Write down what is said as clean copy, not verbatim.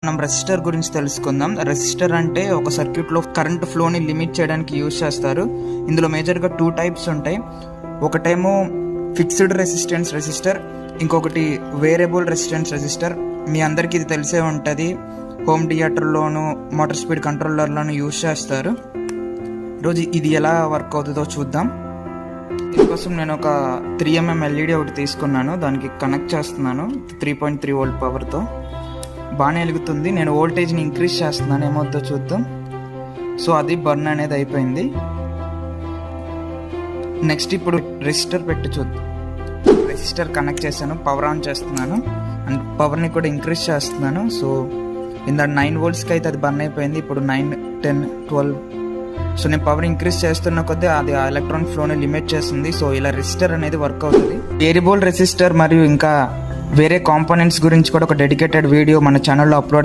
మనం రెసిస్టర్ గురించి తెలుసుకుందాం. రెసిస్టర్ అంటే ఒక సర్క్యూట్లో కరెంట్ ఫ్లోని లిమిట్ చేయడానికి యూజ్ చేస్తారు. ఇందులో మేజర్గా 2 టైప్స్ ఉంటాయి. ఒకటేమో ఫిక్స్డ్ రెసిస్టెన్స్ రెసిస్టర్, ఇంకొకటి వేరియబుల్ రెసిస్టెన్స్ రెసిస్టర్. మీ అందరికీ ఇది తెలిసే ఉంటుంది. హోమ్ థియేటర్లోను మోటార్ స్పీడ్ కంట్రోలర్లోను యూజ్ చేస్తారు. ఈరోజు ఇది ఎలా వర్క్ అవుతుందో చూద్దాం. దీనికోసం నేను ఒక 3mm LED ఒకటి తీసుకున్నాను. దానికి కనెక్ట్ చేస్తున్నాను 3.3 వోల్ట్ పవర్తో. బాగానే వెలుగుతుంది. నేను వోల్టేజ్ని ఇంక్రీజ్ చేస్తున్నాను, ఏమవుతుందో చూద్దాం. సో అది బర్న్ అనేది అయిపోయింది. నెక్స్ట్ ఇప్పుడు రెసిస్టర్ పెట్టి చూద్దాం. రెసిస్టర్ కనెక్ట్ చేశాను, పవర్ ఆన్ చేస్తున్నాను అండ్ పవర్ని కూడా ఇంక్రీజ్ చేస్తున్నాను. సో ఇందా 9 వోల్ట్స్కి అయితే అది బర్న్ అయిపోయింది. ఇప్పుడు 9, 10, 12. సో నేను పవర్ ఇంక్రీజ్ చేస్తున్న కొద్దీ అది ఆ ఎలక్ట్రానిక్ ఫ్లోని లిమిట్ చేస్తుంది. సో ఇలా రెసిస్టర్ అనేది వర్క్ అవుతుంది. వేరియబుల్ రెసిస్టర్ మరియు ఇంకా వేరే కాంపోనెంట్స్ గురించి కూడా ఒక డెడికేటెడ్ వీడియో మన ఛానల్లో అప్లోడ్